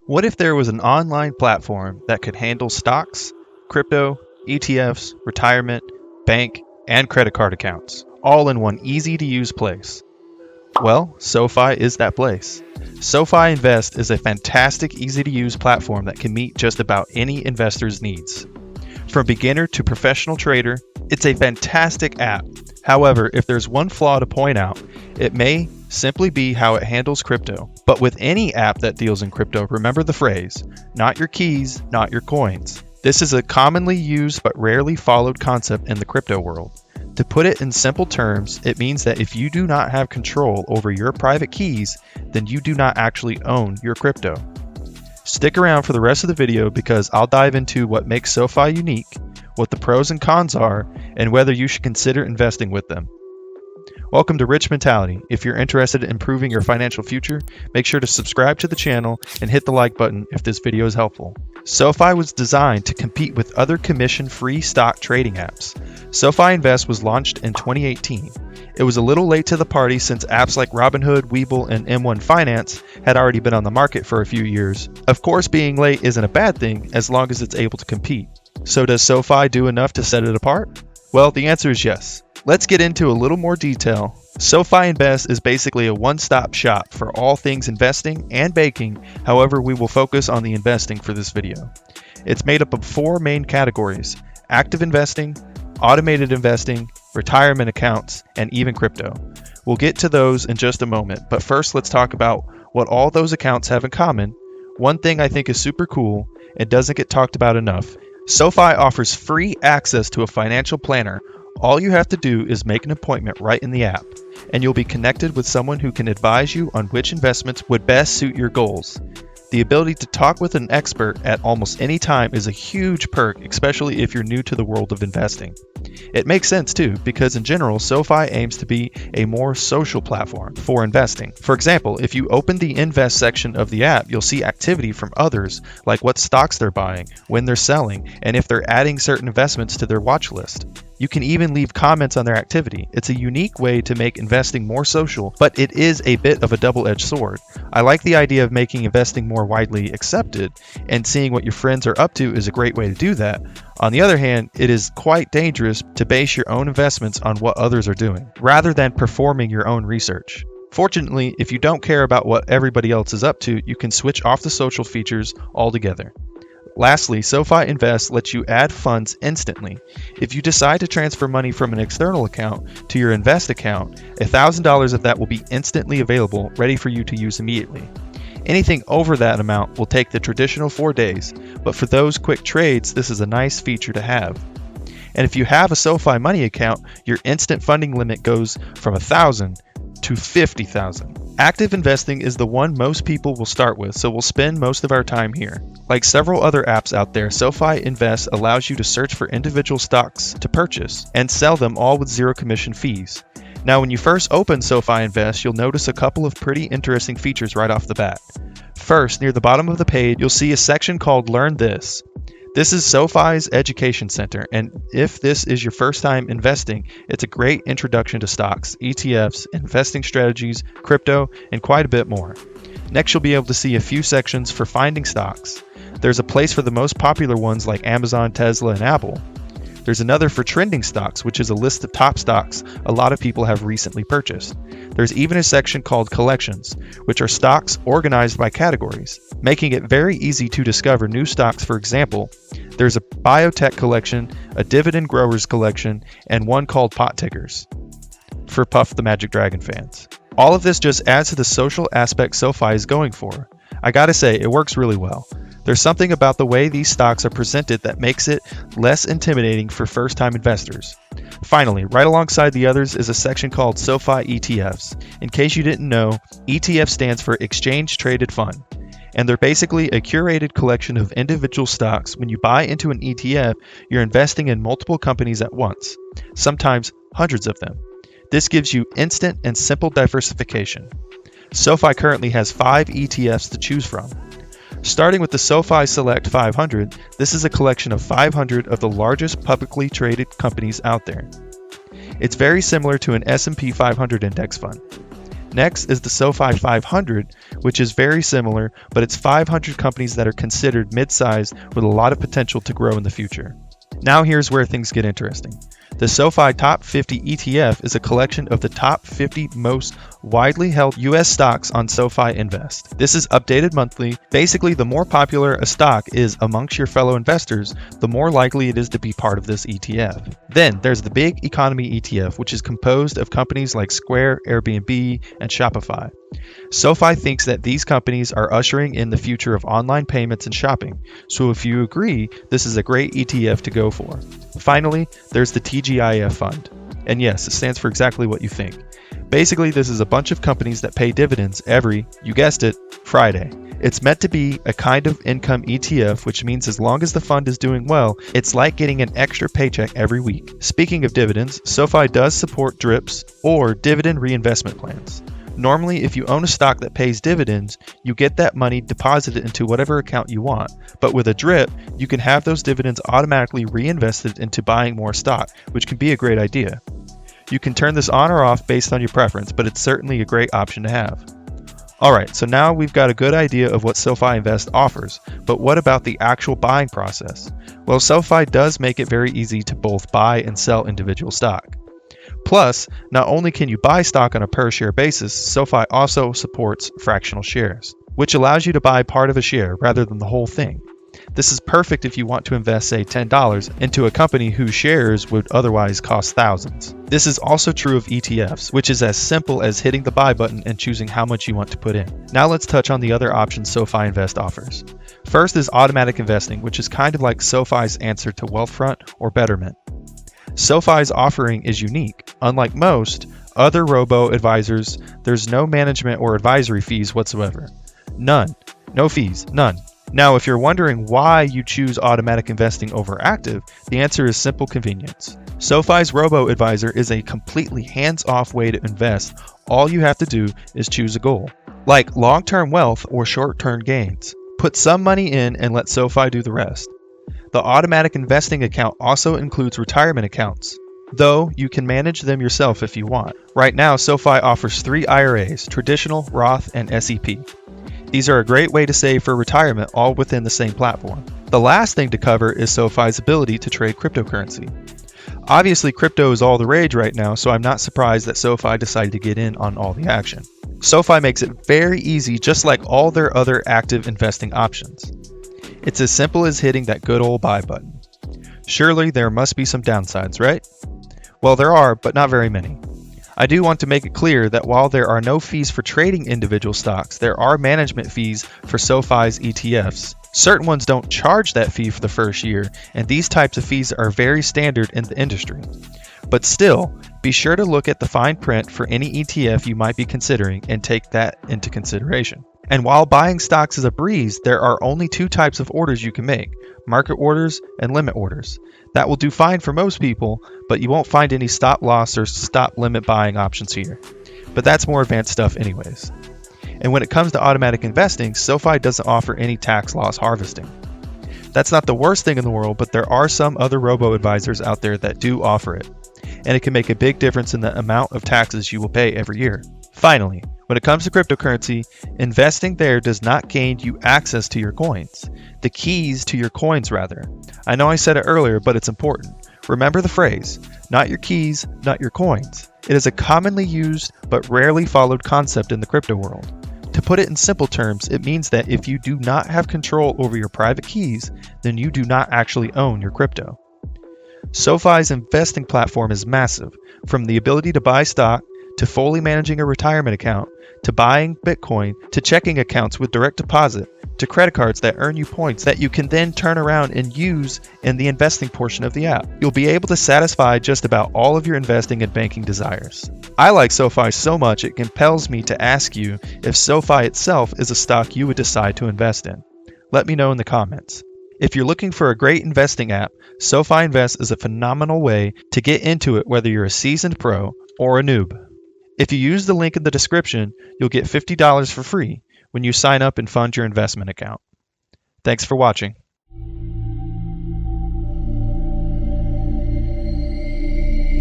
What if there was an online platform that could handle stocks, crypto, ETFs, retirement, bank, and credit card accounts, all in one easy-to-use place? Well, SOFI is that place. SOFI Invest is a fantastic, easy-to-use platform that can meet just about any investor's needs. From beginner to professional trader, it's a fantastic app. However, if there's one flaw to point out, it may simply be how it handles crypto. But with any app that deals in crypto, remember the phrase, not your keys, not your coins. This is a commonly used but rarely followed concept in the crypto world. To put it in simple terms, it means that if you do not have control over your private keys, then you do not actually own your crypto. Stick around for the rest of the video because I'll dive into what makes SOFI unique, what the pros and cons are, and whether you should consider investing with them. Welcome to Rich Mentality. If you're interested in improving your financial future, make sure to subscribe to the channel and hit the like button if this video is helpful. SOFI was designed to compete with other commission-free stock trading apps. SOFI Invest was launched in 2018. It was a little late to the party since apps like Robinhood, Webull, and M1 Finance had already been on the market for a few years. Of course, being late isn't a bad thing as long as it's able to compete. So does SOFI do enough to set it apart? Well, the answer is yes. Let's get into a little more detail. SOFI Invest is basically a one-stop shop for all things investing and banking. However, we will focus on the investing for this video. It's made up of four main categories: active investing, automated investing, retirement accounts, and even crypto. We'll get to those in just a moment, but first let's talk about what all those accounts have in common. One thing I think is super cool and doesn't get talked about enough: SOFI offers free access to a financial planner. All you have to do is make an appointment right in the app, and you'll be connected with someone who can advise you on which investments would best suit your goals. The ability to talk with an expert at almost any time is a huge perk, especially if you're new to the world of investing. It makes sense too, because in general, SOFI aims to be a more social platform for investing. For example, if you open the Invest section of the app, you'll see activity from others, like what stocks they're buying, when they're selling, and if they're adding certain investments to their watch list. You can even leave comments on their activity. It's a unique way to make investing more social, but it is a bit of a double-edged sword. I like the idea of making investing more widely accepted, and seeing what your friends are up to is a great way to do that. On the other hand, it is quite dangerous to base your own investments on what others are doing, rather than performing your own research. Fortunately, if you don't care about what everybody else is up to, you can switch off the social features altogether. Lastly, SOFI Invest lets you add funds instantly. If you decide to transfer money from an external account to your Invest account, $1,000 of that will be instantly available, ready for you to use immediately. Anything over that amount will take the traditional 4 days, but for those quick trades, this is a nice feature to have. And if you have a SOFI Money account, your instant funding limit goes from $1,000 to $50,000. Active investing is the one most people will start with, so we'll spend most of our time here. Like several other apps out there, SOFI Invest allows you to search for individual stocks to purchase and sell them all with zero commission fees. Now, when you first open SOFI Invest, you'll notice a couple of pretty interesting features right off the bat. First, near the bottom of the page, you'll see a section called Learn This. This is SOFI's education center, and if this is your first time investing, it's a great introduction to stocks, ETFs, investing strategies, crypto, and quite a bit more. Next, you'll be able to see a few sections for finding stocks. There's a place for the most popular ones like Amazon, Tesla, and Apple. There's another for trending stocks, which is a list of top stocks a lot of people have recently purchased. There's even a section called Collections, which are stocks organized by categories, making it very easy to discover new stocks. For example, there's a biotech collection, a dividend growers collection, and one called Pot Tickers, for Puff the Magic Dragon fans. All of this just adds to the social aspect SOFI is going for. I gotta say, it works really well. There's something about the way these stocks are presented that makes it less intimidating for first-time investors. Finally, right alongside the others is a section called SOFI ETFs. In case you didn't know, ETF stands for Exchange Traded Fund, and they're basically a curated collection of individual stocks. When you buy into an ETF, you're investing in multiple companies at once, sometimes hundreds of them. This gives you instant and simple diversification. SOFI currently has 5 ETFs to choose from. Starting with the SOFI Select 500, this is a collection of 500 of the largest publicly traded companies out there. It's very similar to an S&P 500 index fund. Next is the SOFI 500, which is very similar, but it's 500 companies that are considered mid-sized with a lot of potential to grow in the future. Now here's where things get interesting. The SOFI Top 50 ETF is a collection of the top 50 most widely held US stocks on SOFI Invest. This is updated monthly. Basically, the more popular a stock is amongst your fellow investors, the more likely it is to be part of this ETF. Then there's the Big Economy ETF, which is composed of companies like Square, Airbnb, and Shopify. SoFi thinks that these companies are ushering in the future of online payments and shopping, so if you agree, this is a great ETF to go for. Finally, there's the TGIF fund. And yes, it stands for exactly what you think. Basically, this is a bunch of companies that pay dividends every, you guessed it, Friday. It's meant to be a kind of income ETF, which means as long as the fund is doing well, it's like getting an extra paycheck every week. Speaking of dividends, SoFi does support DRIPs or dividend reinvestment plans. Normally, if you own a stock that pays dividends, you get that money deposited into whatever account you want. But with a DRIP, you can have those dividends automatically reinvested into buying more stock, which can be a great idea. You can turn this on or off based on your preference, but it's certainly a great option to have. Alright, so now we've got a good idea of what SoFi Invest offers, but what about the actual buying process? Well, SoFi does make it very easy to both buy and sell individual stock. Plus, not only can you buy stock on a per share basis, SoFi also supports fractional shares, which allows you to buy part of a share rather than the whole thing. This is perfect if you want to invest, say, $10 into a company whose shares would otherwise cost thousands. This is also true of ETFs, which is as simple as hitting the buy button and choosing how much you want to put in. Now let's touch on the other options SoFi Invest offers. First is automatic investing, which is kind of like SoFi's answer to Wealthfront or Betterment. SoFi's offering is unique. Unlike most other robo-advisors, there's no management or advisory fees whatsoever. None. No fees. None. Now, if you're wondering why you choose automatic investing over active, the answer is simple convenience. SoFi's robo-advisor is a completely hands-off way to invest. All you have to do is choose a goal, like long-term wealth or short-term gains. Put some money in and let SoFi do the rest. The automatic investing account also includes retirement accounts, though you can manage them yourself if you want. Right now, SoFi offers 3 IRAs, traditional, Roth, and SEP. These are a great way to save for retirement, all within the same platform. The last thing to cover is SoFi's ability to trade cryptocurrency. Obviously, crypto is all the rage right now, so I'm not surprised that SoFi decided to get in on all the action. SoFi makes it very easy, just like all their other active investing options. It's as simple as hitting that good old buy button. Surely there must be some downsides, right? Well, there are, but not very many. I do want to make it clear that while there are no fees for trading individual stocks, there are management fees for SoFi's ETFs. Certain ones don't charge that fee for the first year, and these types of fees are very standard in the industry. But still, be sure to look at the fine print for any ETF you might be considering and take that into consideration. And while buying stocks is a breeze, there are only 2 types of orders you can make: market orders and limit orders. That will do fine for most people, but you won't find any stop loss or stop limit buying options here. But that's more advanced stuff anyways. And when it comes to automatic investing, SoFi doesn't offer any tax loss harvesting. That's not the worst thing in the world, but there are some other robo-advisors out there that do offer it, and it can make a big difference in the amount of taxes you will pay every year. Finally, when it comes to cryptocurrency, investing there does not gain you access to your coins. The keys to your coins, rather. I know I said it earlier, but it's important. Remember the phrase, not your keys, not your coins. It is a commonly used but rarely followed concept in the crypto world. To put it in simple terms, it means that if you do not have control over your private keys, then you do not actually own your crypto. SoFi's investing platform is massive, from the ability to buy stock, to fully managing a retirement account, to buying Bitcoin, to checking accounts with direct deposit, to credit cards that earn you points that you can then turn around and use in the investing portion of the app. You'll be able to satisfy just about all of your investing and banking desires. I like SoFi so much it compels me to ask you if SoFi itself is a stock you would decide to invest in. Let me know in the comments. If you're looking for a great investing app, SoFi Invest is a phenomenal way to get into it whether you're a seasoned pro or a noob. If you use the link in the description, you'll get $50 for free when you sign up and fund your investment account. Thanks for watching.